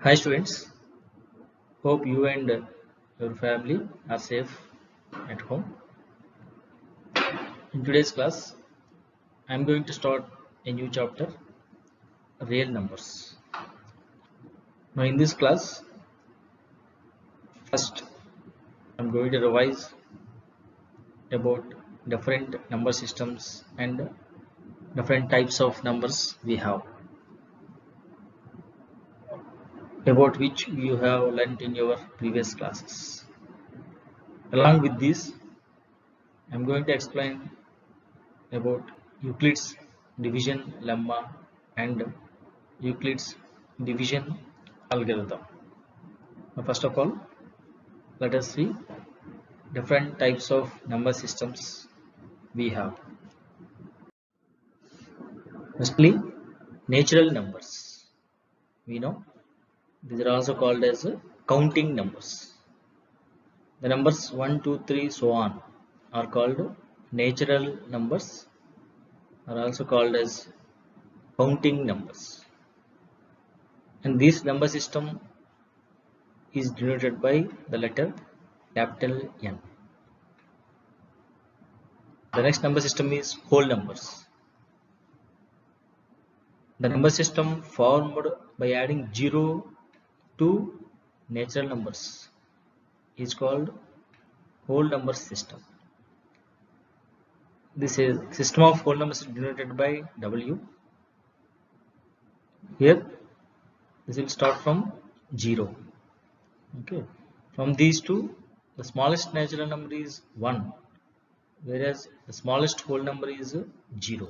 Hi students, hope you and your family are safe at home. In today's class, I am going to start a new chapter, real numbers. Now in this class, first I am going to revise about different number systems and different types of numbers we have, about which you have learnt in your previous classes. Along with this, I am going to explain about Euclid's division lemma and Euclid's division algorithm. Now, first of all, let us see different types of number systems we have. Firstly, natural numbers. We know these are also called as counting numbers. The numbers 1, 2, 3, so on are called natural numbers, are also called as counting numbers. And this number system is denoted by the letter capital N. The next number system is whole numbers. The number system formed by adding 0 to natural numbers is called whole number system. This is system of whole numbers denoted by W. Here, this will start from 0. Okay. From these two, the smallest natural number is 1, whereas the smallest whole number is 0.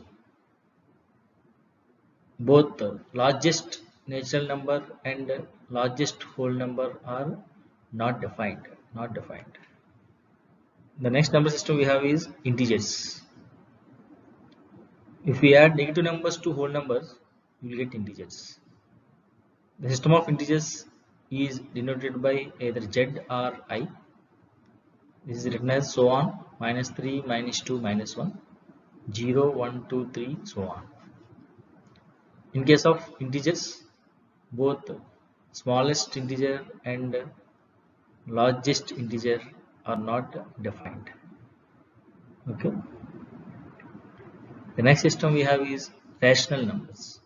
Both the largest natural number and largest whole number are not defined. The next number system we have is integers. If we add negative numbers to whole numbers, we will get integers. The system of integers is denoted by either Z or I. This is written as so on, -3, -2, -1, 0, 1, 2, 3, so on. In case of integers, both smallest integer and largest integer are not defined. Okay. The next system we have is rational numbers.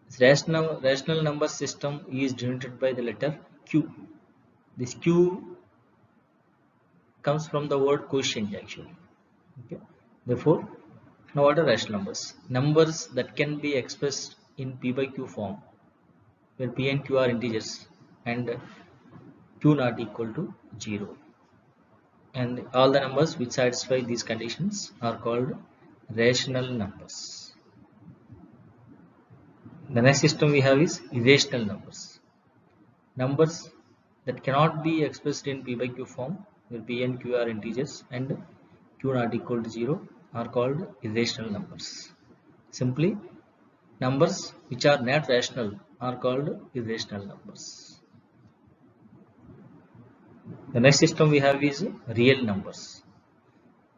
This rational number system is denoted by the letter Q. This Q comes from the word quotient actually. Okay. Therefore, now what are rational numbers? Numbers that can be expressed in P by Q form, where P and Q are integers and Q not equal to 0. And all the numbers which satisfy these conditions are called rational numbers. The next system we have is irrational numbers. Numbers that cannot be expressed in P by Q form, where P and Q are integers and Q not equal to 0, are called irrational numbers. Simply, numbers which are not rational are called irrational numbers. The next system we have is real numbers.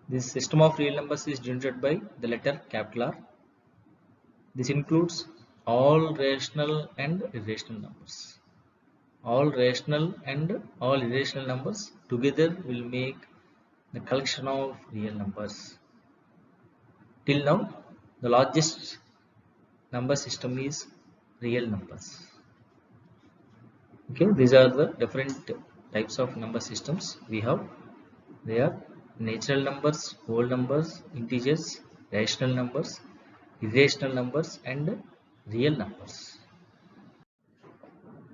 This system of real numbers is denoted by the letter capital R. This includes all rational and irrational numbers. All rational and all irrational numbers together will make the collection of real numbers. Till now, the largest number system is real numbers. Okay, these are the different types of number systems we have. They are natural numbers, whole numbers, integers, rational numbers, irrational numbers, and real numbers.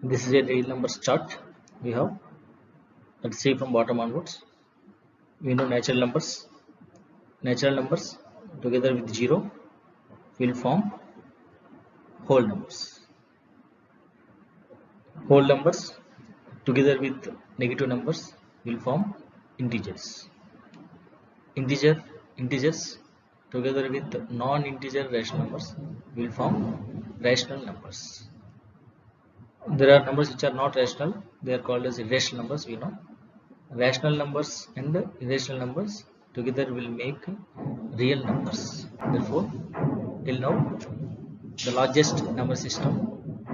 This is a real numbers chart we have. Let's see from bottom onwards. We know natural numbers. Natural numbers together with 0 will form whole numbers. Whole numbers together with negative numbers will form integers. Integers together with non-integer rational numbers will form rational numbers. There are numbers which are not rational, they are called as irrational numbers. We know rational numbers and irrational numbers together will make real numbers. Therefore, till now the largest number system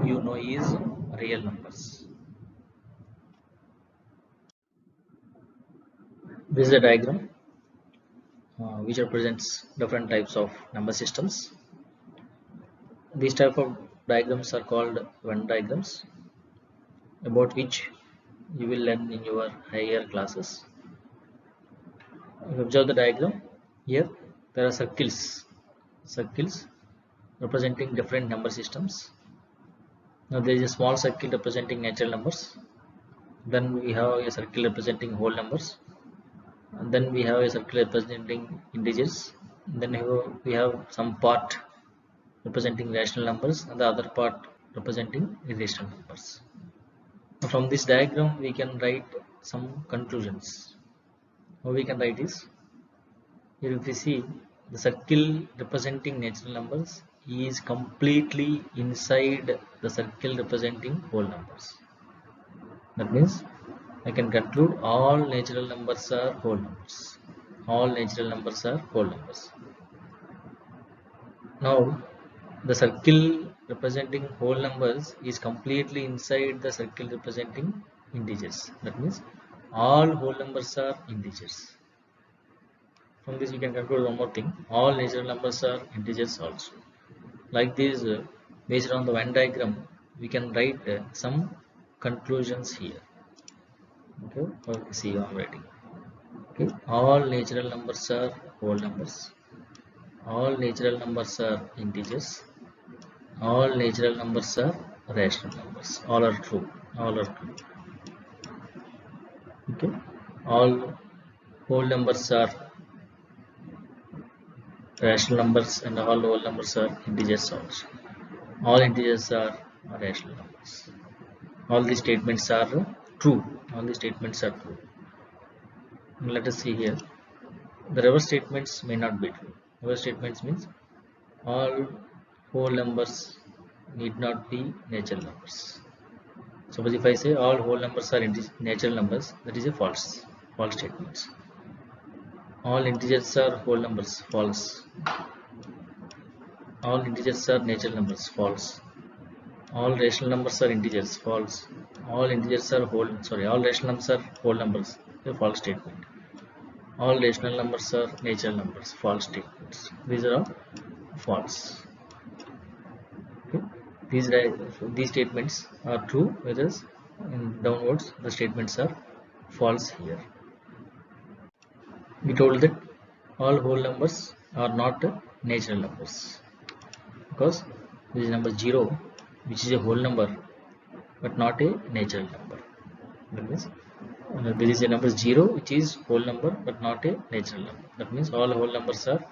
you know is real numbers. This is a diagram which represents different types of number systems. These type of diagrams are called Venn diagrams, about which you will learn in your higher classes. If you observe the diagram, here there are circles representing different number systems. Now there is a small circle representing natural numbers, then we have a circle representing whole numbers, and then we have a circle representing integers, then we have some part representing rational numbers and the other part representing irrational numbers. From this diagram we can write some conclusions. How we can write is, here if we see the circle representing natural numbers is completely inside the circle representing whole numbers. That means I can conclude all natural numbers are whole numbers. All natural numbers are whole numbers. Now the circle representing whole numbers is completely inside the circle representing integers. That means all whole numbers are integers. From this we can conclude one more thing, all natural numbers are integers also. Like this, based on the Venn diagram, we can write some conclusions here. Okay, see you already. Okay, all natural numbers are whole numbers. All natural numbers are integers. All natural numbers are rational numbers. All are true. All are true. Okay, all whole numbers are rational numbers and all whole numbers are integers also. All integers are rational numbers. All these statements are true. All these statements are true. Let us see here. The reverse statements may not be true. Reverse statements means all whole numbers need not be natural numbers. Suppose if I say all whole numbers are natural numbers, that is a false statement. All integers are whole numbers, false. All integers are natural numbers, false. All rational numbers are integers, false. All integers are all rational numbers are whole numbers, a false statement. All rational numbers are natural numbers, false statements. These are all false. Okay. These statements are true, whereas in downwards the statements are false here. We told that all whole numbers are not natural numbers, because this is number 0, which is a whole number but not a natural number. That means there is a number 0 which is whole number but not a natural number. That means all whole numbers are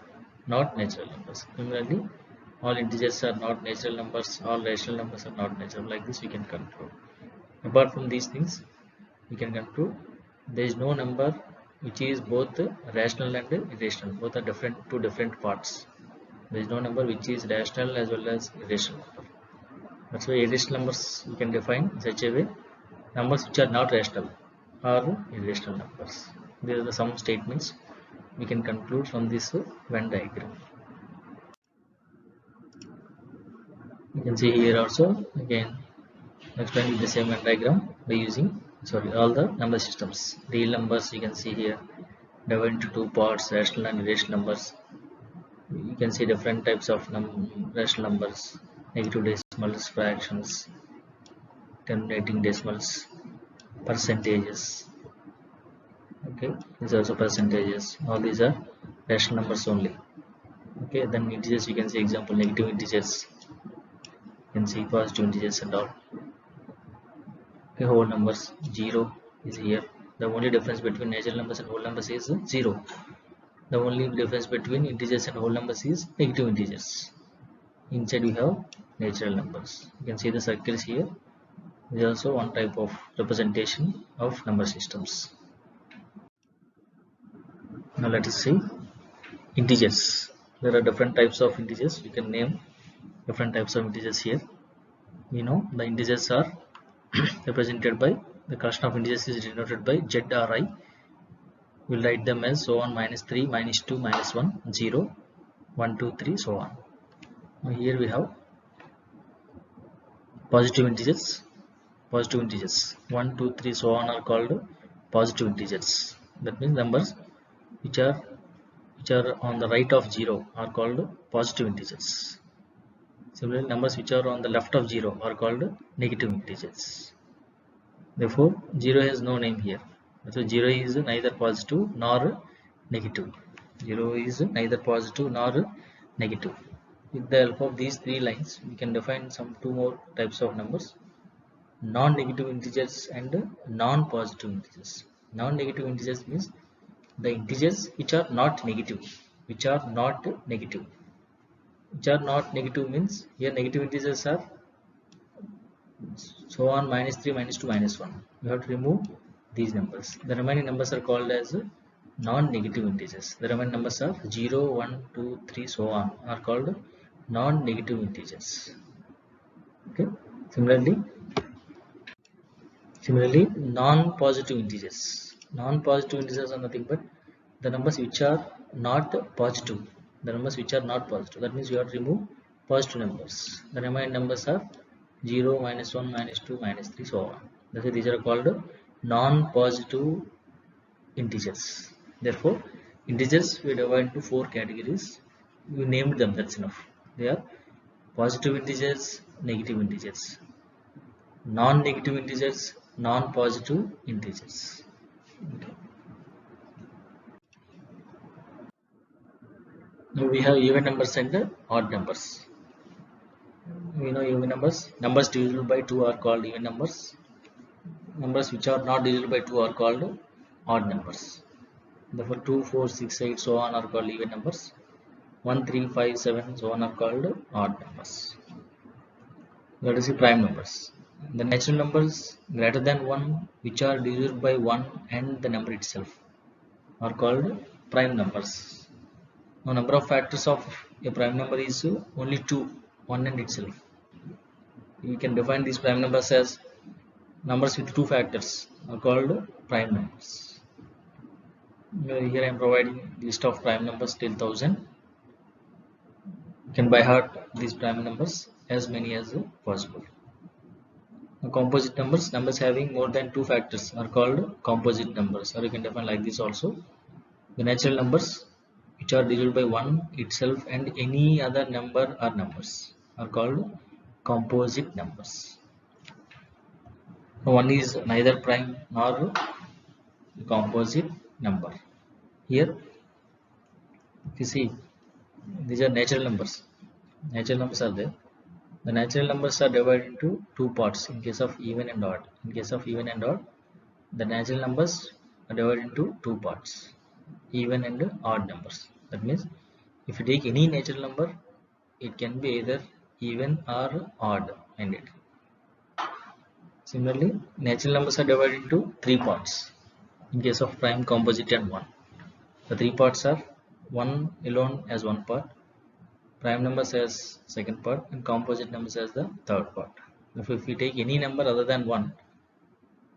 not natural numbers. Similarly, all integers are not natural numbers, all rational numbers are not natural. Like this we can conclude. Apart from these things, we can conclude there is no number which is both rational and irrational. Both are two different parts. There is no number which is rational as well as irrational number. That's why irrational numbers we can define in such a way, numbers which are not rational are irrational numbers. These are some statements we can conclude from this Venn diagram. You can see here also again explain the same Venn diagram by using all the number systems. Real numbers you can see here divided into two parts, rational and irrational numbers. You can see different types of rational numbers, negative decimals, fractions, terminating decimals, percentages. Okay, these are also percentages. All these are rational numbers only. Okay, then integers you can see example negative integers. You can see positive integers and all. Okay, whole numbers 0 is here. The only difference between natural numbers and whole numbers is 0. The only difference between integers and whole numbers is negative integers. Inside we have natural numbers. You can see the circles here. This is also one type of representation of number systems. Now let us see integers. There are different types of integers. We can name different types of integers here. We know the integers are represented by, the collection of integers is denoted by Z or I. We'll write them as so on -3, -2, -1, 0, 1, 2, 3, so on. Now here we have positive integers. Positive integers 1, 2, 3, so on are called positive integers. That means numbers which are on the right of 0 are called positive integers. Similarly, numbers which are on the left of 0 are called negative integers. Therefore, 0 has no name here. So 0 is neither positive nor negative. 0 is neither positive nor negative. With the help of these three lines, we can define some two more types of numbers: non-negative integers and non-positive integers. Non-negative integers means the integers which are not negative. Which are not negative. Which are not negative means here negative integers are so on -3, -2, -1. We have to remove these numbers. The remaining numbers are called as non-negative integers. The remaining numbers of 0, 1, 2, 3, so on are called non-negative integers. Okay. Similarly, non-positive integers. Non-positive integers are nothing but the numbers which are not positive. The numbers which are not positive. That means you have to remove positive numbers. The remaining numbers are 0, -1, -2, -3, so on. That's why these are called non-positive integers. Therefore, integers we divide into 4 categories. We named them, that's enough. They are positive integers, negative integers, non-negative integers, non-positive integers. Okay. Now we have even numbers and odd numbers. We know even numbers. Numbers divisible by 2 are called even numbers. Numbers which are not divisible by 2 are called odd numbers. Therefore 2, 4, 6, 8, so on are called even numbers. 1, 3, 5, 7, so on are called odd numbers. Let us see prime numbers. The natural numbers greater than 1 which are divisible by 1 and the number itself are called prime numbers. Now number of factors of a prime number is only 2, 1 and itself. We can define these prime numbers as numbers with 2 factors are called prime numbers. Here I am providing list of prime numbers till 1000. You can by heart these prime numbers as many as possible. Now, composite numbers, numbers having more than 2 factors are called composite numbers, or you can define like this also. The natural numbers which are divisible by 1 itself and any other number or numbers are called composite numbers. Now, one is neither prime nor composite number. Here, if you see, these are natural numbers. Natural numbers are there. The natural numbers are divided into 2 parts in case of even and odd. In case of even and odd, the natural numbers are divided into 2 parts, even and odd numbers. That means if you take any natural number, it can be either even or odd ended. Similarly, natural numbers are divided into 3 parts in case of prime, composite and 1. The 3 parts are 1 alone as 1 part, prime numbers as second part, and composite numbers as the third part. If we take any number other than 1,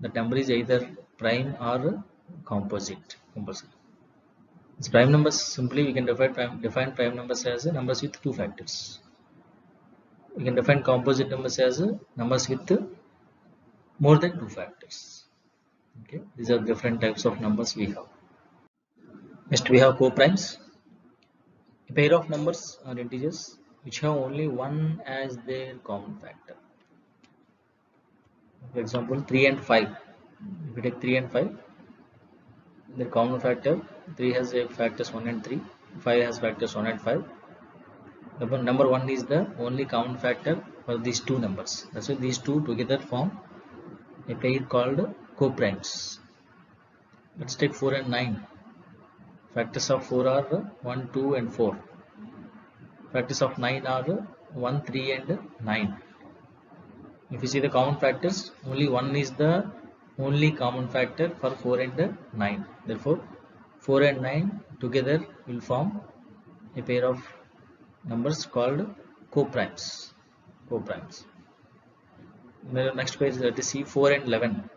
the number is either prime or composite. As prime numbers, simply we can define prime numbers as numbers with 2 factors. We can define composite numbers as numbers with more than 2 factors. Okay, these are different types of numbers we have. Next we have co-primes. A pair of numbers or integers which have only one as their common factor. For example, 3 and 5. If we take 3 and 5, their common factor, 3 has factors 1 and 3, 5 has factors 1 and 5. Number 1 is the only common factor for these two numbers. That's why these two together form a pair called co-primes. Let's take 4 and 9. Factors of 4 are 1, 2 and 4. Factors of 9 are 1, 3 and 9. If you see the common factors, only 1 is the only common factor for 4 and 9. Therefore, 4 and 9 together will form a pair of numbers called co-primes. Next page, let us see 4 and 11.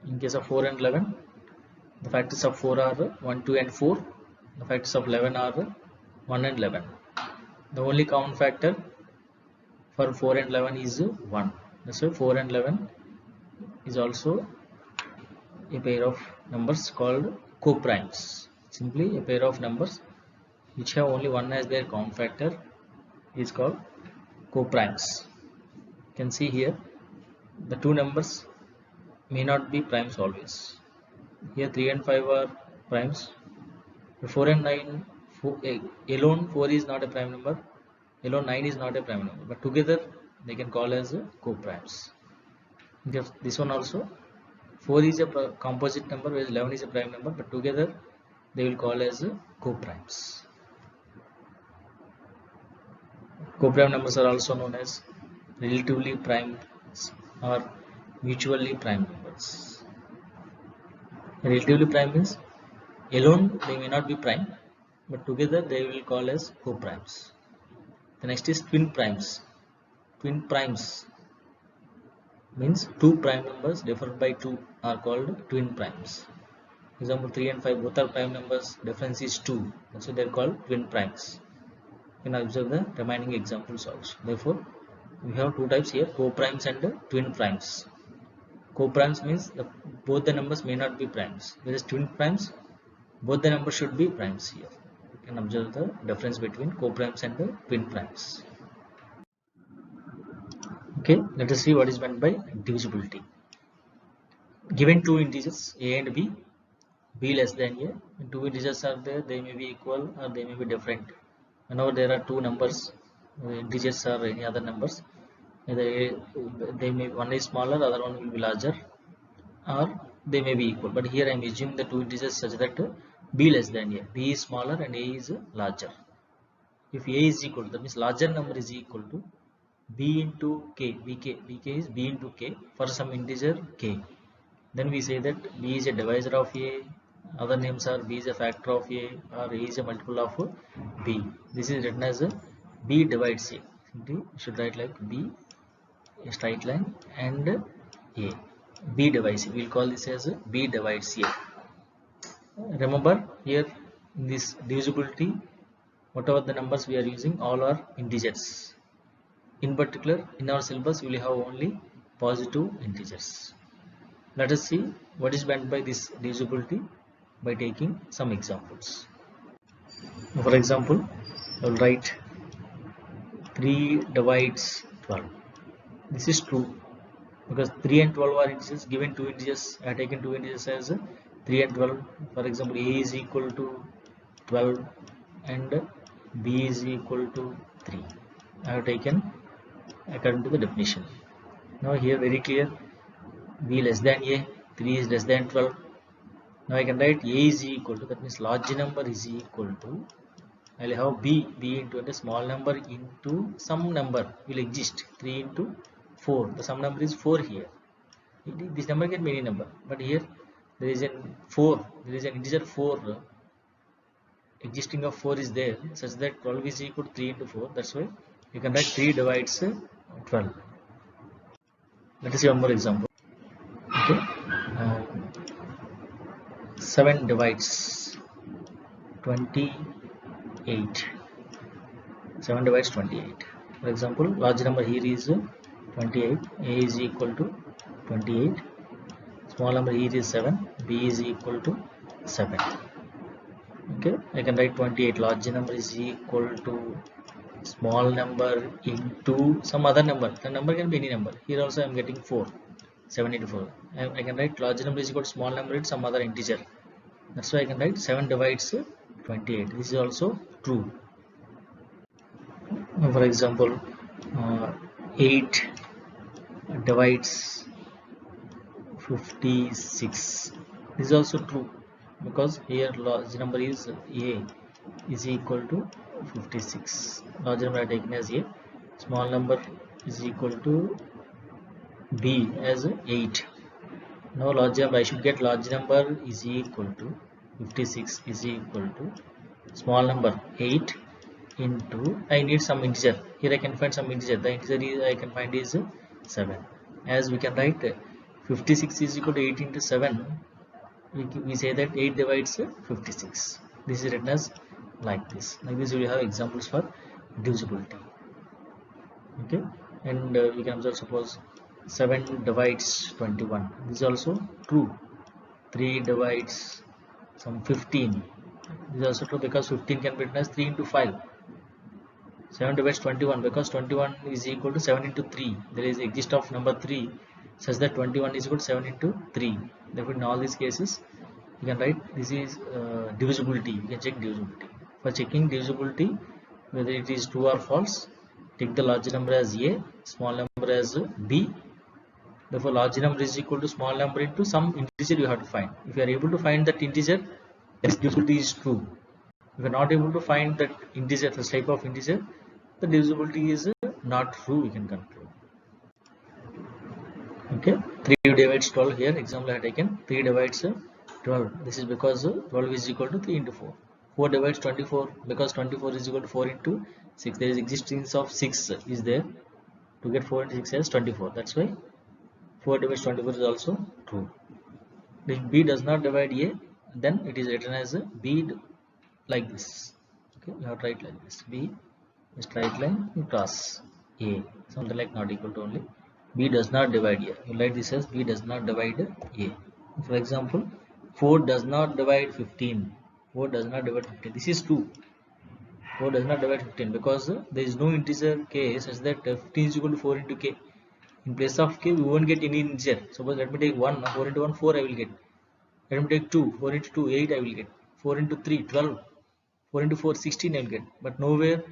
In case of 4 and 11, the factors of 4 are 1, 2 and 4. The factors of 11 are 1 and 11. The only common factor for 4 and 11 is 1. That's why 4 and 11 is also a pair of numbers called coprimes. Simply a pair of numbers which have only one as their common factor is called coprimes. You can see here the two numbers may not be primes always. Here 3 and 5 are primes. 4 and 9, alone 4 is not a prime number, alone 9 is not a prime number, but together they can call as coprimes. This one also, 4 is a composite number whereas 11 is a prime number, but together they will call as coprimes. Coprime numbers are also known as relatively prime or mutually prime numbers. Relatively prime means alone they may not be prime, but together they will call as coprimes. The next is twin primes. Twin primes means two prime numbers differed by 2 are called twin primes. Example 3 and 5 both are prime numbers, difference is 2. That's why they are called twin primes. You can observe the remaining examples also. Therefore, we have two types here, coprimes and twin primes. Coprimes means both the numbers may not be primes, whereas twin primes, both the numbers should be primes here. You can observe the difference between coprimes and twin primes. Okay, let us see what is meant by divisibility. Given two integers a and b less than a, when two integers are there, they may be equal or they may be different. Whenever there are two numbers, integers or any other numbers, they may, one is smaller, other one will be larger, or they may be equal. But here I am assuming the two integers such that b less than a, b is smaller and a is larger. If a is equal, that means larger number is equal to b into k, bk is b into k for some integer k. Then we say that b is a divisor of a, other names are b is a factor of a, or a is a multiple of b. This is written as b divides a. Simply you should write like b, a straight line, and a, b divides a. We will call this as b divides a. Remember here in this divisibility, whatever the numbers we are using, all are integers. In particular, in our syllabus, we will have only positive integers. Let us see what is meant by this divisibility by taking some examples. For example, I will write 3 divides 12. This is true because 3 and 12 are integers. Given two integers, I have taken two integers as 3 and 12. For example, a is equal to 12 and b is equal to 3. I have taken according to the definition. Now here very clear, b less than a, 3 is less than 12. Now I can write a is equal to, that means large number is equal to, I will have b into a small number into some number will exist, 3 into 4. The some number is 4 here. This number can be any number, but here there is an 4, there is an integer 4, existing of 4 is there, such that 12 is equal to 3 into 4. That's why you can write 3 divides 12. Let us see one more example. Okay, 7 divides 28. 7 divides 28. For example, large number here is 28. A is equal to 28. Small number here is 7. B is equal to 7. Okay, I can write 28. Large number is equal to small number into some other number. The number can be any number. Here also I am getting 4. 7 into 4. I can write large number is equal to small number into some other integer. That's why I can write 7 divides 28. This is also true. For example, 8 divides 56. This is also true because here large number is a is equal to 56. Large number I taken as a, small number is equal to b as 8. Now large number, I should get large number is equal to 56 is equal to small number 8 into, I need some integer. Here I can find some integer. The integer I can find is 7. As we can write 56 is equal to 8 into 7. We say that 8 divides 56. This is written as like this. Like this we have examples for divisibility. Okay, and we can observe, suppose 7 divides 21. This is also true. 3 divides some 15. This is also true because 15 can be written as 3 into 5. 7 divides 21 because 21 is equal to 7 into 3. There is exist of number 3 such that 21 is equal to 7 into 3. Therefore, in all these cases, you can write this is divisibility. You can check divisibility. For checking divisibility, whether it is true or false, take the large number as A, small number as B. Therefore, large number is equal to small number into some integer you have to find. If you are able to find that integer, this divisibility is true. If you are not able to find that integer, this type of integer, the divisibility is not true, we can conclude. Okay, 3 divides 12 here, example I have taken, 3 divides 12. This is because 12 is equal to 3 into 4. 4 divides 24 because 24 is equal to 4 into 6. There is existence of 6 is there. To get 4 into 6 as 24. That's why 4 divides 24 is also true. If B does not divide A, then it is written as B like this. Okay, you have to write like this. B is straight line cross A, something like not equal to only. B does not divide A. You write this as B does not divide A. For example, 4 does not divide 15. 4 does not divide 15. This is true. 4 does not divide 15 because there is no integer k such that 15 is equal to 4 into k. In place of k, we won't get any integer. Suppose let me take 1, 4 into 1, 4 I will get. Let me take 2, 4 into 2, 8 I will get. 4 into 3, 12. 4 into 4, 16 I will get. But nowhere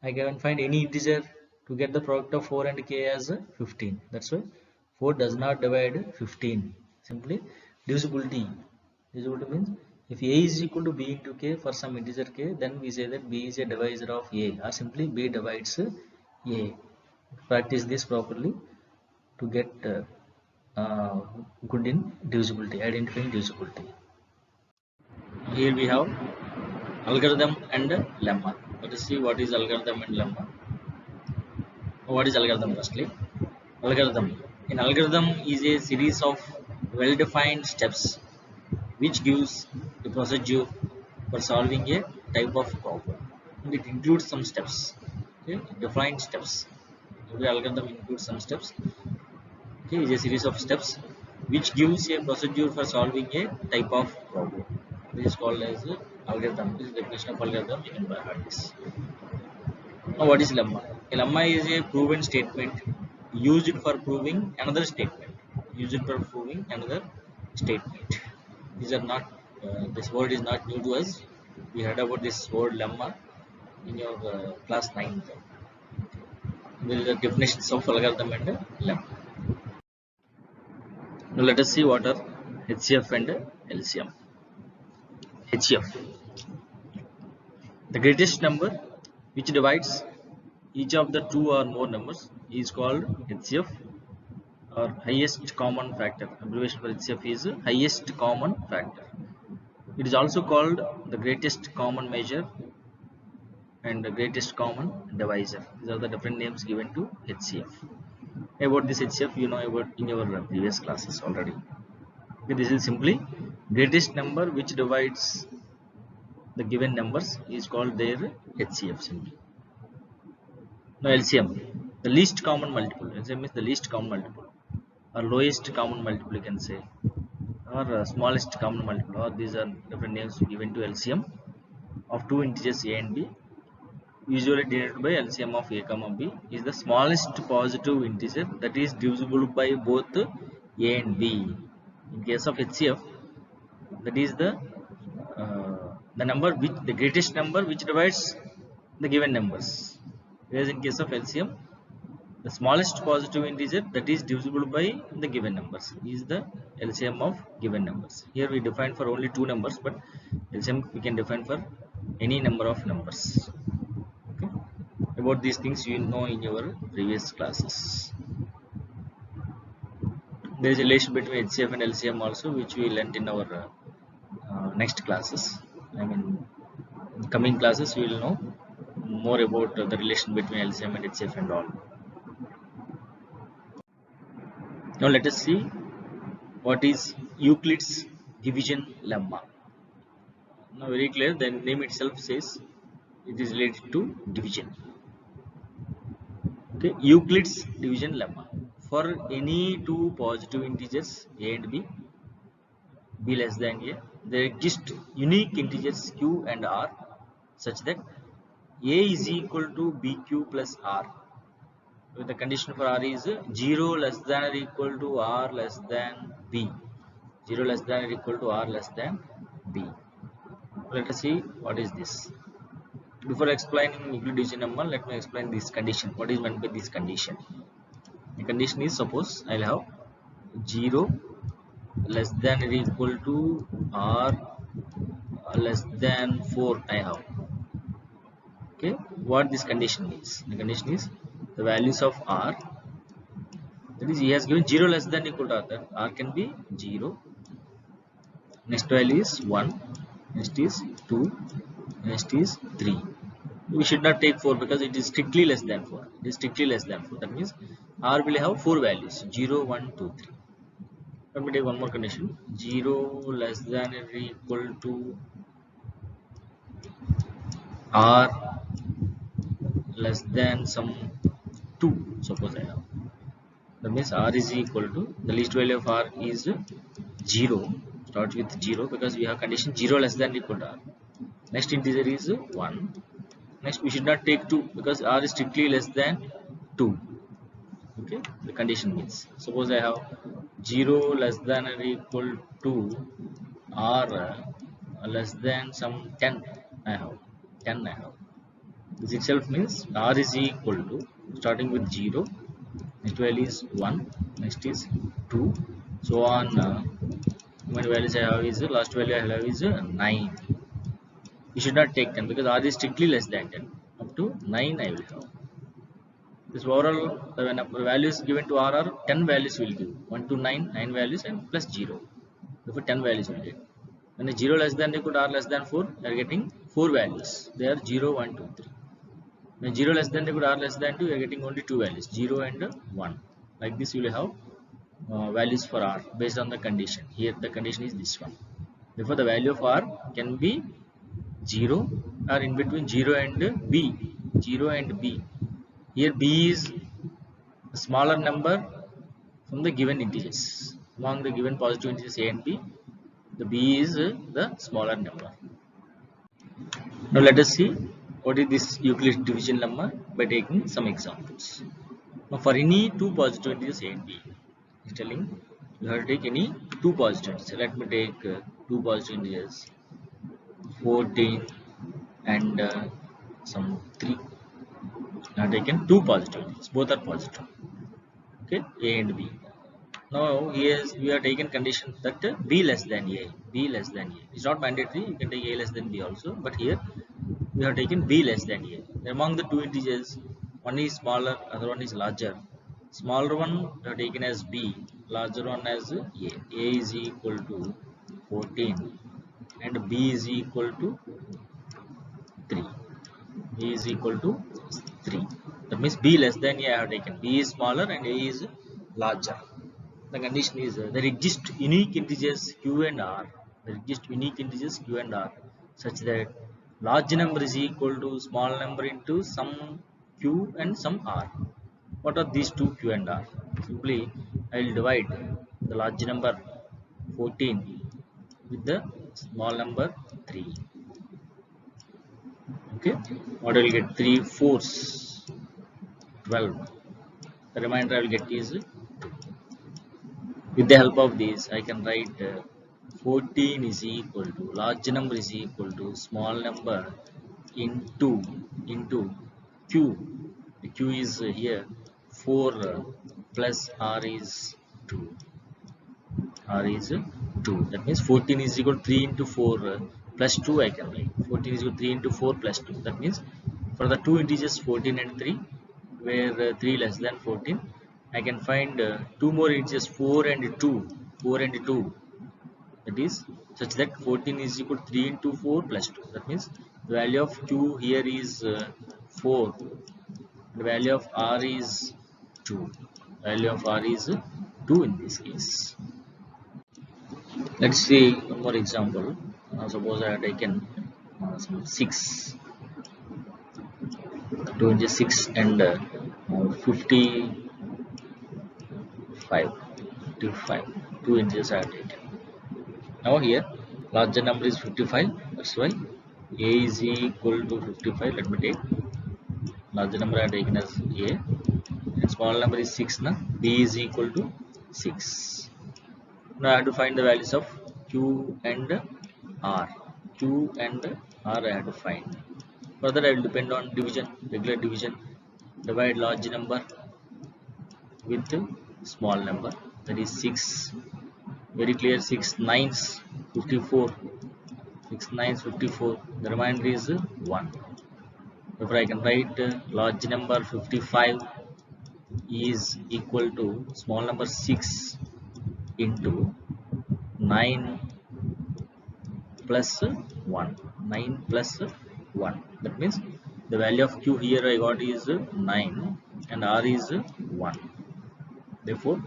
I can find any integer to get the product of 4 and k as 15. That's why 4 does not divide 15. Simply divisibility. Divisibility means if a is equal to b into k for some integer k, then we say that b is a divisor of a, or simply b divides a. Practice this properly to get good in divisibility, identifying divisibility. Here we have algorithm and lemma. Let us see what is algorithm and lemma. What is algorithm firstly? Algorithm. An algorithm is a series of well-defined steps which gives a procedure for solving a type of problem. And it includes some steps. Okay, defined steps. Every algorithm includes some steps. Okay, is a series of steps which gives a procedure for solving a type of problem. This is called as algorithm. This is the definition of algorithm taken by Hardis. Now, what is lemma? A lemma is a proven statement used for proving another statement. Used for proving another statement. These are not. This word is not new to us. We heard about this word lemma in your class 9th. There is the definitions of algorithm and lemma. Now let us see what are HCF and LCM. HCF, the greatest number which divides each of the two or more numbers is called HCF, or highest common factor. Abbreviation for HCF is highest common factor. It is also called the greatest common measure and the greatest common divisor. These are the different names given to HCF. About this HCF, you know about in your previous classes already. Okay, this is simply greatest number which divides the given numbers is called their HCF simply. Now LCM, the least common multiple. LCM is the least common multiple, or lowest common multiple you can say, or smallest common multiple, or these are different names given to LCM of two integers a and b, usually denoted by LCM of a comma b, is the smallest positive integer that is divisible by both a and b. In case of HCF, that is the number which the greatest number which divides the given numbers. Whereas in case of LCM, the smallest positive integer that is divisible by the given numbers is the LCM of given numbers. Here we define for only two numbers, but LCM we can define for any number of numbers. Okay. About these things you know in your previous classes. There is a relation between HCF and LCM also, which we learnt in our next classes. I mean, in coming classes we will know more about the relation between LCM and HCF and all. Now let us see what is Euclid's division lemma. Now very clear, the name itself says it is related to division. Okay, Euclid's division lemma. for any two positive integers a and b less than a, there exist unique integers q and r such that a is equal to bq plus r. The condition for r is 0 less than or equal to r less than b. 0 less than or equal to r less than b. Let us see what is this. Before explaining Euclid division number, let me explain this condition. What is meant by this condition? The condition is, suppose I'll have 0 less than or equal to r less than 4 I have. Okay, what this condition means? The condition is the values of r, that is he has given 0 less than or equal to r, that r can be 0, next value is 1, next is 2, next is 3. We should not take 4 because it is strictly less than 4. It is strictly less than 4. That means r will have 4 values, 0, 1, 2, 3. Let me take one more condition. 0 less than or equal to r less than some 2, suppose I have. That means r is equal to, the least value of r is 0. Starts with 0 because we have condition 0 less than or equal to r. Next integer is 1. Next we should not take 2 because r is strictly less than 2. Okay, the condition means, suppose I have 0 less than or equal to r less than some 10 I have. 10 I have. This itself means r is equal to, starting with 0, next value is 1, next is 2, so on. How many values I have is, last value I have is 9. You should not take 10 because r is strictly less than 10. Up to 9 I will have. This overall, when values given to r are 10 values will give 1 to 9, 9 values and plus 0. Therefore 10 values will get. When 0 less than equal to r less than 4, they are getting 4 values. They are 0, 1, 2, 3. When 0 less than equal to r less than 2, you are getting only 2 values, 0 and 1. Like this you will have values for r based on the condition. Here the condition is this one. Therefore the value of r can be 0 or in between 0 and b. 0 and b. Here b is a smaller number from the given integers. Among the given positive integers a and b, the b is the smaller number. Now let us see what is this Euclid division number by taking some examples. Now for any two positive integers a and b, it's telling you have to take any two positive integers. Let me take two positive integers 14 and some 3. I have taken two positive integers, both are positive. Okay, a and b. Now here we are taken condition that b less than a, b less than a. It's not mandatory, you can take a less than b also, but here we have taken b less than a. Among the two integers, one is smaller, other one is larger. Smaller one we have taken as b, larger one as a. A is equal to 14 and b is equal to 3. B is equal to 3. That means b less than a I have taken. B is smaller and a is larger. The condition is there exist unique integers q and r. There exist unique integers q and r such that large number is equal to small number into some q and some r. What are these two q and r? Simply I will divide the large number 14 with the small number 3. Okay, what I will get? 3 4s 12. The remainder I will get is 2. With the help of this, I can write 14 is equal to, large number is equal to small number into q. The q is here 4 plus r is 2. R is 2. That means 14 is equal to 3 into 4 plus 2 I can write. 14 is equal to 3 into 4 plus 2. That means for the two integers 14 and 3, where 3 less than 14, I can find two more integers 4 and 2. 4 and 2. That is such that 14 is equal to 3 into 4 plus 2. That means the value of q here is 4. The value of r is 2. Value of r is 2 in this case. Let's see one more example. Suppose I have taken 6. 2 into 6 and 50 5, 55. Two integers are taken. Now here larger number is 55. That's why a is equal to 55. Let me take larger number are taken as a, and small number is 6. Now b is equal to 6. Now I have to find the values of q and r. Q and r I have to find. Further I will depend on division, regular division. Divide large number with small number, that is 6. Very clear, 6 nines 54. 6 nines 54. The remainder is 1. Therefore I can write large number 55 is equal to small number 6 into 9 plus 1. 9 plus 1. That means the value of q here I got is 9 and r is 1. Therefore,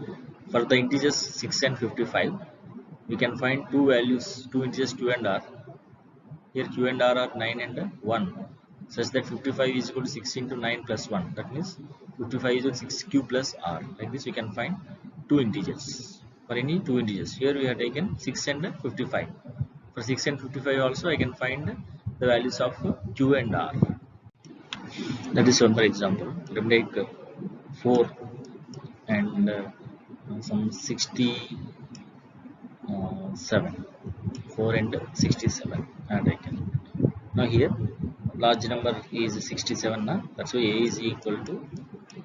for the integers 6 and 55, we can find two values, two integers q and r. Here q and r are 9 and 1, such that 55 is equal to 6 into 9 plus 1. That means 55 is equal to 6q plus r. Like this we can find two integers. For any two integers, here we have taken 6 and 55. For 6 and 55 also I can find the values of q and r. That is one more example. Let me take 4 and some 67. 4 and 67 are taken. Now here large number is 67 now. That's why a is equal to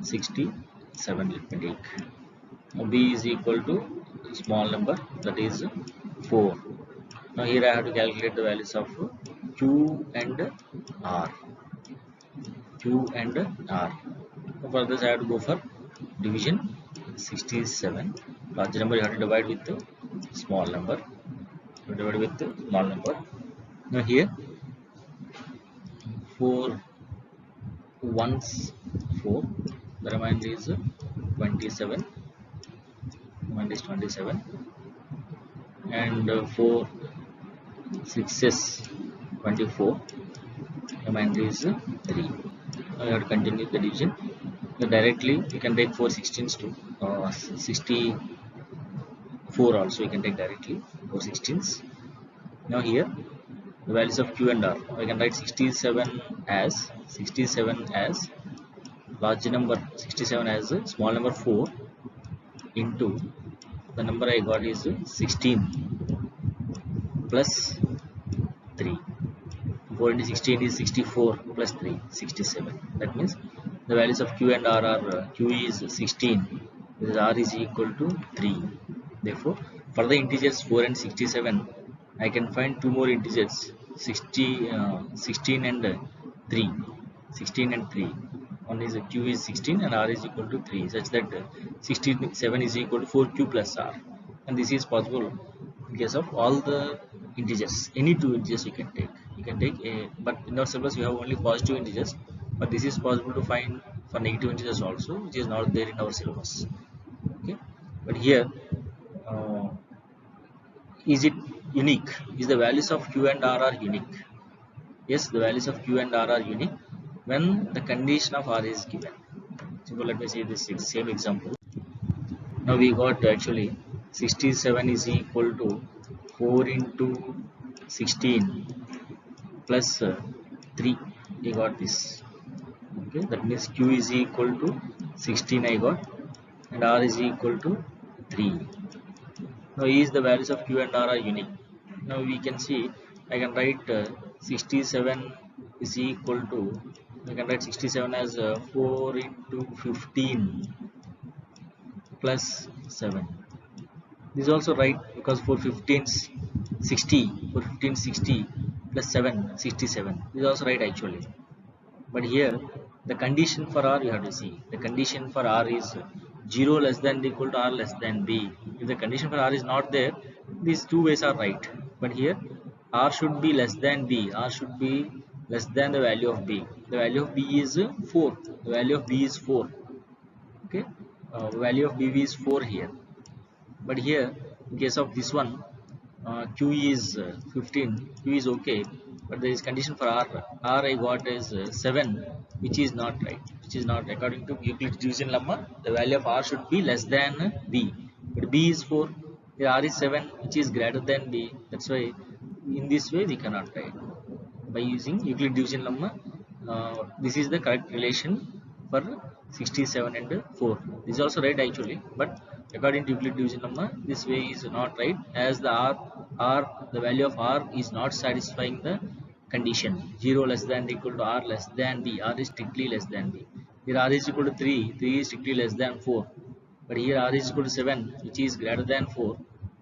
67. Let me take. Now b is equal to small number, that is 4. Now here I have to calculate the values of q and r. Q and r. For this I have to go for division. 67. Large number you have to divide with the small number. Divide with the small number. Now here 4 ones 4. The remainder is 27. Remainder is 27. And 4 sixes 24. Remainder is 3. Now you have to continue the division. Now directly you can take 4 16s to 64 also you can take directly 4 16s. Now here the values of q and r, I can write 67 as large number 67 as small number 4 into the number I got is 16 plus 3. 4 into 16 is 64 plus 3, 67. That means the values of q and r are q is 16, this r is equal to 3. Therefore, for the integers 4 and 67, I can find two more integers 16 and 3. 16 and 3. One is q is 16 and r is equal to 3, such that 67 is equal to 4q plus r. And this is possible in case of all the integers. Any two integers you can take. You can take a, but in our syllabus we have only positive integers, but this is possible to find for negative integers also, which is not there in our syllabus. Okay, but here is it unique? Is the values of q and r are unique? Yes, the values of q and r are unique when the condition of r is given. So let me see this same example. Now we got actually 67 is equal to 4 into 16 plus 3. We got this. Okay, that means q is equal to 16 I got and r is equal to 3. Now is the values of q and r are unique. Now we can see I can write 67 is equal to, I can write 67 as 4 into 15 plus 7. This is also right because 4 15s 60, 4 15 60 plus 7 67. This is also right actually. But here the condition for r you have to see. The condition for r is 0 less than or equal to r less than b. If the condition for r is not there, these two ways are right. But here r should be less than b. R should be less than the value of b. The value of b is 4. The value of b is 4. Okay. The value of b is 4 here. But here in case of this one q is 15, q is okay, but there is condition for R. R I got is 7, which is not right, which is not according to Euclid's division lemma. The value of R should be less than B, but B is 4. The R is 7, which is greater than B. That's why in this way we cannot write by using Euclid division lemma. This is the correct relation for 67 and 4. This is also right actually, but according to Euclid division lemma, this way is not right, as the the value of R is not satisfying the condition 0 less than or equal to R less than B. R is strictly less than B. Here R is equal to 3, 3 is strictly less than 4. But here R is equal to 7, which is greater than 4.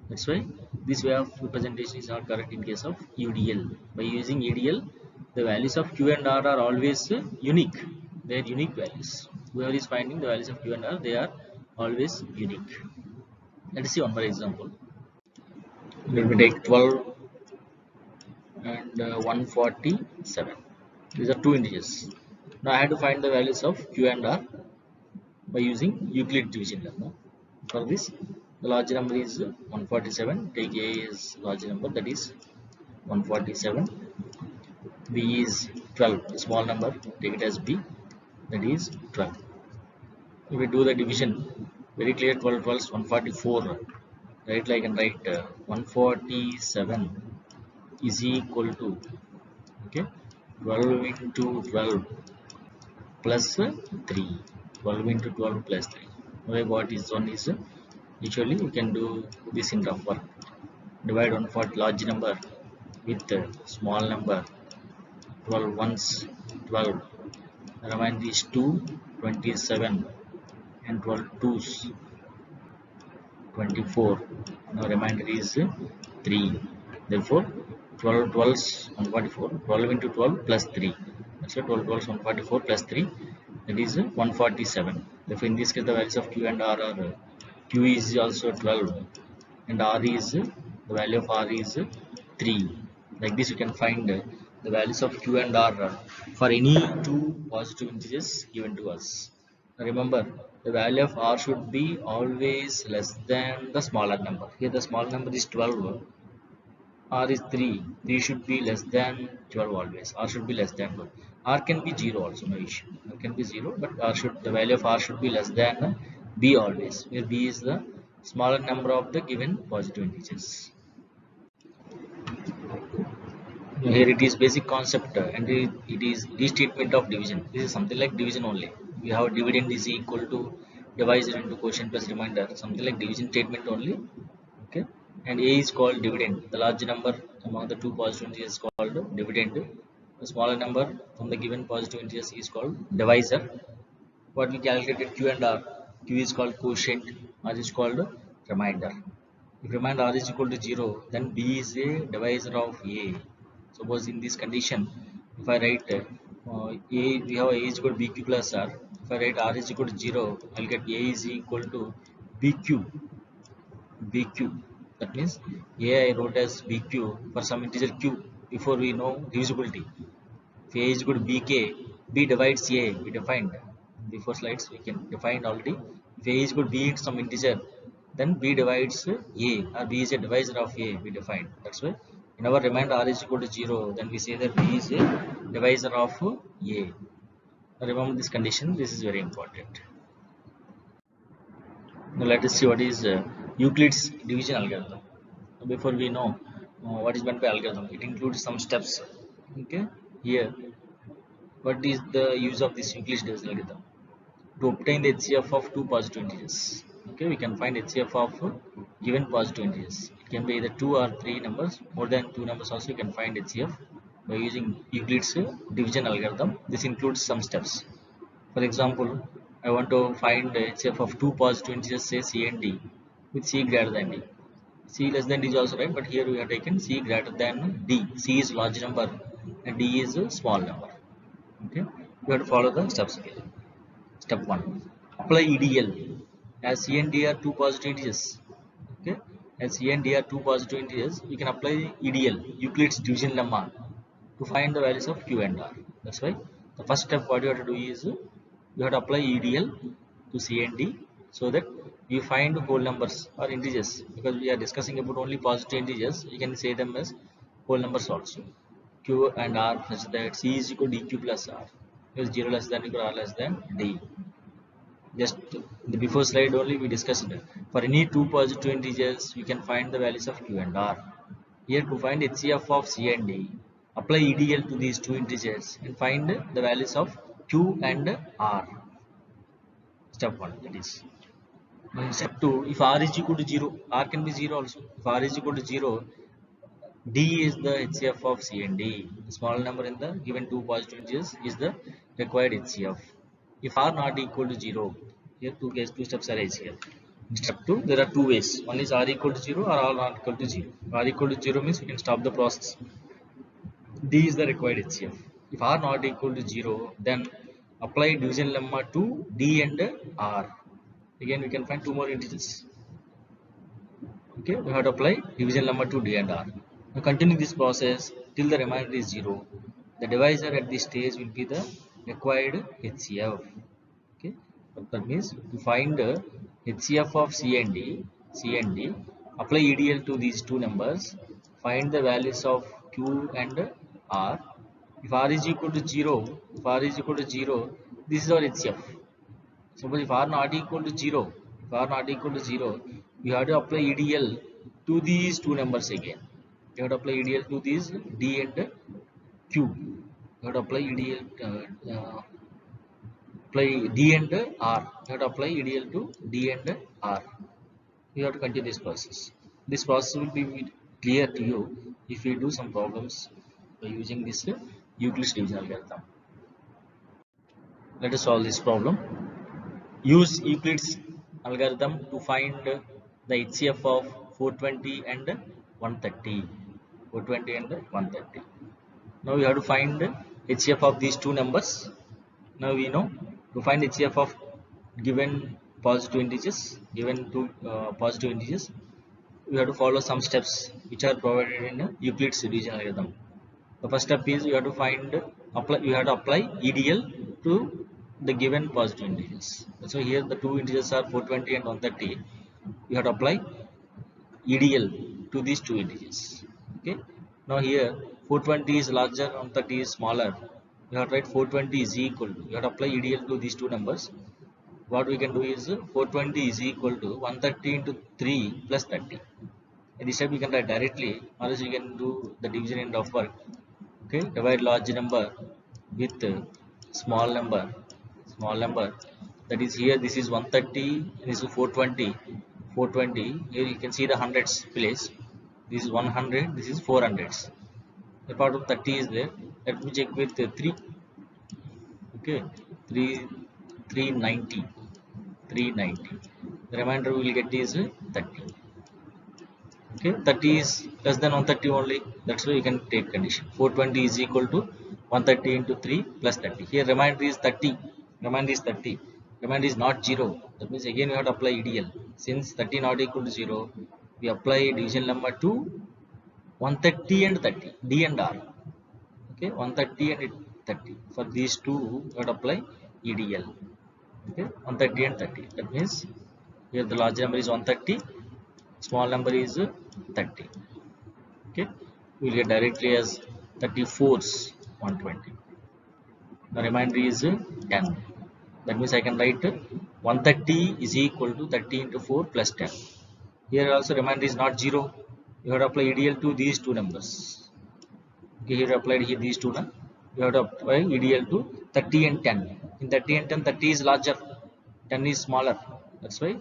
That's why this way of representation is not correct in case of UDL. By using UDL, the values of Q and R are always unique. They are unique values. Whoever is finding the values of Q and R, they are always unique. Let us see one more example. Let me take 12 and 147. These are two integers. Now I have to find the values of Q and R by using Euclid division lemma. For this, the large number is 147. Take A as large number, that is 147. B is 12, a small number, take it as B, that is 12. If we do the division, very clear, 12 12 is 144. Right, I can write 147 is equal to, okay, 12 into 12 plus 3. 12 into 12 plus 3. Okay, what is one is usually we can do this in rough work. Divide 1 for large number with small number. 12 ones 12. The remainder is 2, 27, and 12 twos 24. Now remainder is 3. Therefore 12 12s 144. 12 into 12 plus 3. That's why 12 12s 144 plus 3. That is 147. Therefore in this case the values of Q and R are Q is also 12 and R is the value of R is 3. Like this you can find the values of Q and R for any two positive integers given to us. Now remember, the value of R should be always less than the smaller number. Here the small number is 12. R is 3. 3 should be less than 12 always. R should be less than 12. R can be 0 also, no issue. R can be 0, but the value of R should be less than B always, where B is the smaller number of the given positive integers. Here it is basic concept and it is restatement of division. This is something like division only. We have dividend is equal to divisor into quotient plus remainder, something like division statement only. Okay, and A is called dividend. The large number among the two positive integers is called dividend. The smaller number from the given positive integers is called divisor. What we calculated Q and R. Q is called quotient, R is called remainder. If remainder R is equal to 0, then B is a divisor of A. Suppose in this condition, if I write A, we have A is equal to BQ plus R. If I write R is equal to 0, I will get A is equal to BQ. BQ. That means A I wrote as BQ for some integer Q before we know divisibility. If A is equal to BK, B divides A, we defined. Before slides we can define already. If A is equal to B into some integer, then B divides A, or B is a divisor of A, we defined. That's why in our remainder R is equal to 0, then we say that B is a divisor of A. Now remember this condition, this is very important. Now let us see what is Euclid's division algorithm. Before we know what is meant by algorithm, it includes some steps. Okay, here what is the use of this Euclid's division algorithm? To obtain the HCF of two positive integers. Okay, we can find HCF of given positive integers. It can be either 2 or 3 numbers. More than 2 numbers also you can find HCF by using Euclid's division algorithm. This includes some steps. For example, I want to find the HCF of two positive integers, say C and D, with C greater than D. C less than D is also right, but here we have taken C greater than D. C is large number and D is a small number. Okay, we have to follow the steps here. Step 1. Apply EDL. As C and D are two positive integers. Okay, as C and D are two positive integers, we can apply EDL, Euclid's division lemma, to find the values of Q and R. That's why the first step what you have to do is you have to apply EDL to C and D so that you find whole numbers or integers. Because we are discussing about only positive integers, you can say them as whole numbers also. Q and R such that C is equal to DQ plus R. Because 0 less than equal R less than D. Just in the before slide only we discussed for any two positive integers we can find the values of Q and R. Here to find HCF of C and D, apply EDL to these two integers and find the values of Q and R. Step 1, that is. Step 2, if R is equal to 0, R can be 0 also. If R is equal to 0, D is the HCF of C and D. The small number in the given two positive integers is the required HCF. If R not equal to 0, here two steps arise here. In step 2, there are two ways. One is R equal to 0 or R not equal to 0. R equal to 0 means we can stop the process. D is the required HCF. If R not equal to 0, then apply division lemma to D and R. Again, we can find two more integers. Okay, we have to apply division lemma to D and R. Now continue this process till the remainder is 0. The divisor at this stage will be the required HCF. Okay, that means to find the HCF of C and D, apply EDL to these two numbers, find the values of Q and R. If R is equal to 0, this is our HCF. Suppose if R not equal to 0, we have to apply EDL to these two numbers again. You have to apply EDL to these D and Q. You have to apply EDL, apply D and R. You have to apply EDL to D and R. You have to continue this process. This process will be clear to you if you do some problems by using this Euclid's division algorithm. Let us solve this problem. Use Euclid's algorithm to find the HCF of 420 and 130. 420 and 130. Now we have to find HCF of these two numbers. Now we know to find HCF of given positive integers, we have to follow some steps which are provided in Euclid's division algorithm. The first step is you have to apply EDL to the given positive integers. So here the two integers are 420 and 130. You have to apply EDL to these two integers. Okay. Now here 420 is larger, 130 is smaller. You have to write 420 is equal to. You have to apply EDL to these two numbers. What we can do is 420 is equal to 130 into 3 plus 30. In this step we can write directly, or else you can do the division end of work. Okay, divide large number with small number. That is here this is 130, this is 420. Here you can see the hundreds place. This is 100, this is 400s. A part of 30 is there. Let me check with 3. Okay, 390. The remainder we will get is 30. Okay, 30 is less than 130 only. That's why you can take condition. 420 is equal to 130 into 3 plus 30. Here remainder is 30. Remainder is not 0. That means again we have to apply EDL. Since 30 not equal to 0, we apply division lemma to 130 and 30, D and R. Okay, 130 and 30. For these two, we have to apply EDL. Okay, 130 and 30. That means here the large number is 130, small number is 30. Okay, we will get directly as 34's 120. The remainder is 10. That means I can write 130 is equal to 30 into 4 plus 10. Here also remainder is not 0. You have to apply EDL to these two numbers. Okay, here applied here these two. You have to apply EDL to 30 and 10. In 30 and 10, 30 is larger, 10 is smaller. That's why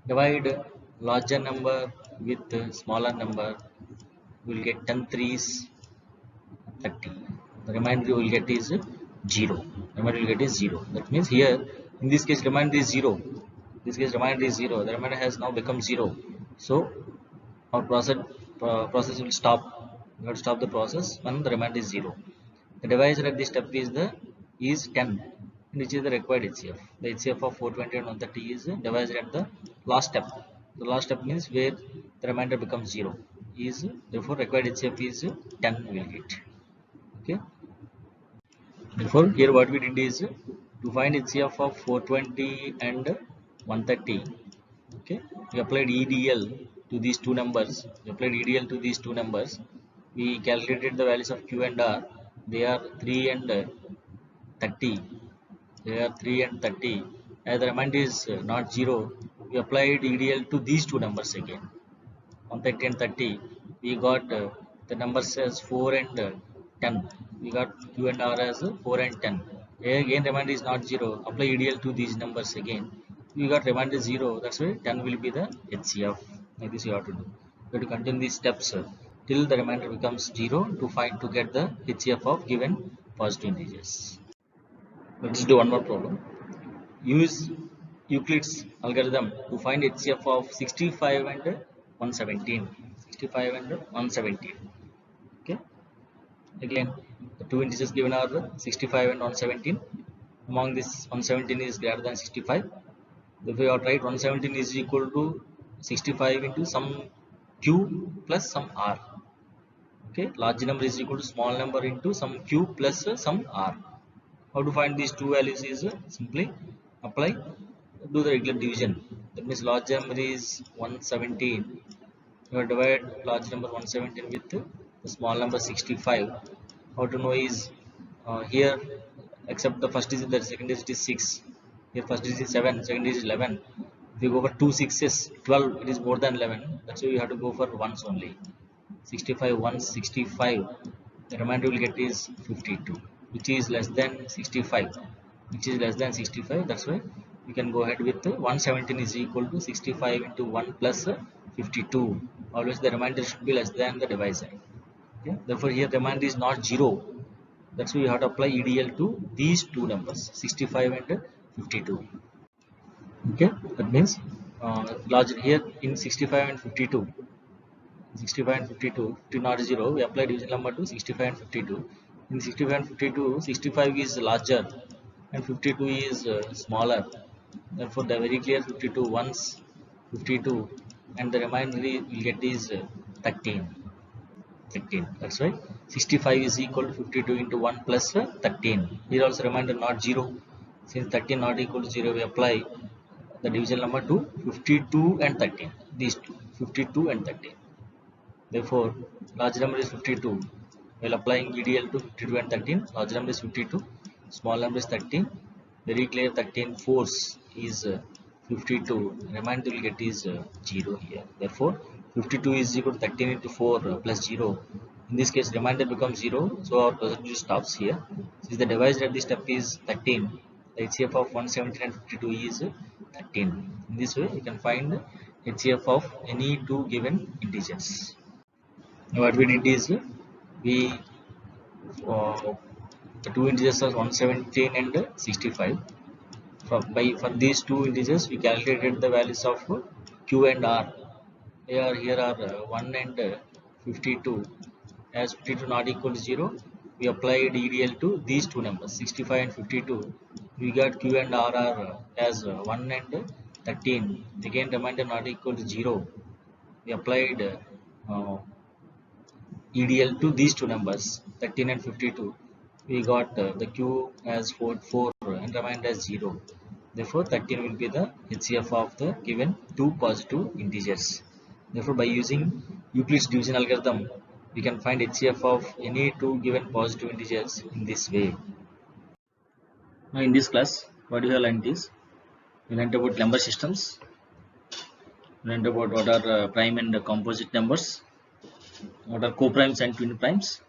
divide larger number with smaller number. We will get 10 3's 30. The remainder you will get is 0. That means here in this case remainder is 0. The remainder has now become 0. So our process will stop. You have to stop the process when the remainder is 0. The divisor at this step is 10, which is the required HCF. The HCF of 420 and 130 is divisor at the last step. The last step means where the remainder becomes 0. Therefore required HCF is 10 we will get. Okay. Therefore here what we did is to find HCF of 420 and 130. Okay. We applied EDL to these two numbers. we calculated the values of q and r. They are 3 and 30. They are 3 and 30. As the remainder is not 0, we applied EDL to these two numbers again. On 30 and 30, we got the numbers as 4 and 10. We got q and r as 4 and 10. Again remainder is not 0. Apply EDL to these numbers again. We got remainder 0. That's why 10 will be the HCF. Like this you have to do. You have to continue these steps till the remainder becomes 0 to get the HCF of given positive integers. Let's do one more problem. Use Euclid's algorithm to find HCF of 65 and 117. 65 and 117. Okay. Again, the two integers given are 65 and 117. Among this, 117 is greater than 65. If we write 117 is equal to 65 into some q plus some r. Okay, large number is equal to small number into some q plus some r. How to find these two values is simply apply, do the regular division. That means large number is 117. You divide large number 117 with the small number 65. How to know is here, except the first digit, the second digit is 6. Here first digit is 7, second digit is 11. If you go for 2 6s, 12, it is more than 11. That's why you have to go for ones only. 65, 165. The remainder will get is 52, which is less than 65. Which is less than 65. That's why you can go ahead with 117 is equal to 65 into 1 plus 52. Always the remainder should be less than the divisor. Okay? Therefore, here the remainder is not 0. That's why you have to apply EDL to these two numbers, 65 and 52. Okay, that means larger here in 65 and 52. 65 and 52, 50 not 0, we apply division number to 65 and 52. In 65 and 52, 65 is larger and 52 is smaller. Therefore, the very clear 52 once 52 and the remainder we will get is 13. 13. That's why 65 is equal to 52 into 1 plus 13. Here also remainder not 0. Since 13 not equal to 0, we apply the division number to 52 and 13. These two, 52 and 13. Therefore, large number is 52. While applying EDL to 52 and 13, large number is 52, small number is 13. Very clear, 13 fours is 52. Remainder will get is 0 here. Therefore, 52 is equal to 13 into 4 plus 0. In this case, remainder becomes 0. So our percentage stops here. Since the divisor at this step is 13, the HCF of 117 and 52 is 13. In this way, you can find HCF of any two given integers. Now what we did is we the two integers are 117 and 65. For these two integers we calculated the values of q and r. Here are 1 and 52. As 52 not equal to 0, we applied EDL to these two numbers 65 and 52. We got q and r are as 1 and 13. Again remainder not equal to 0. We applied EDL to these two numbers 13 and 52. We got the q as 4 and remainder as 0. Therefore 13 will be the HCF of the given two positive integers. Therefore, by using Euclid's division algorithm, we can find HCF of any two given positive integers in this way. Now in this class, what we have learned is, we learned about number systems, we learned about what are prime and composite numbers, what are coprimes and twin primes,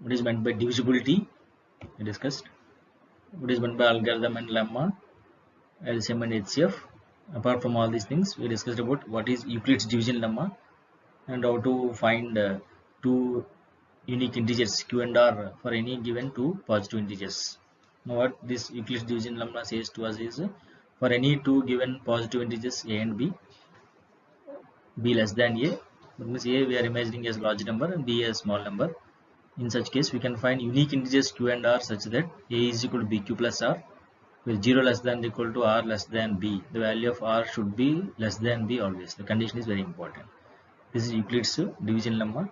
what is meant by divisibility, we discussed, what is meant by algorithm and lemma, LCM and HCF. Apart from all these things, we discussed about what is Euclid's division lemma and how to find two unique integers q and r for any given two positive integers. Now what this Euclid's division lemma says to us is, for any two given positive integers a and b less than a, that means a we are imagining as large number and b as small number. In such case, we can find unique integers q and r such that a is equal to bq plus r, where 0 less than or equal to r less than b. The value of r should be less than b always. The condition is very important. This is Euclid's division lemma.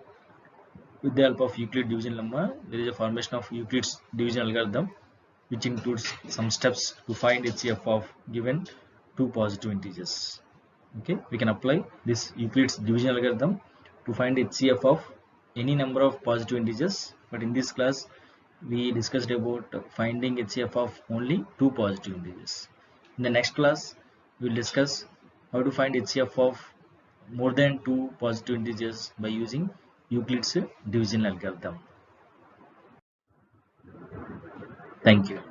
With the help of Euclid division lemma, there is a formation of Euclid's division algorithm, which includes some steps to find HCF of given two positive integers. Okay, we can apply this Euclid's division algorithm to find HCF of any number of positive integers, but in this class we discussed about finding HCF of only two positive integers. In the next class we will discuss how to find HCF of more than two positive integers by using Euclid's division algorithm. Thank you.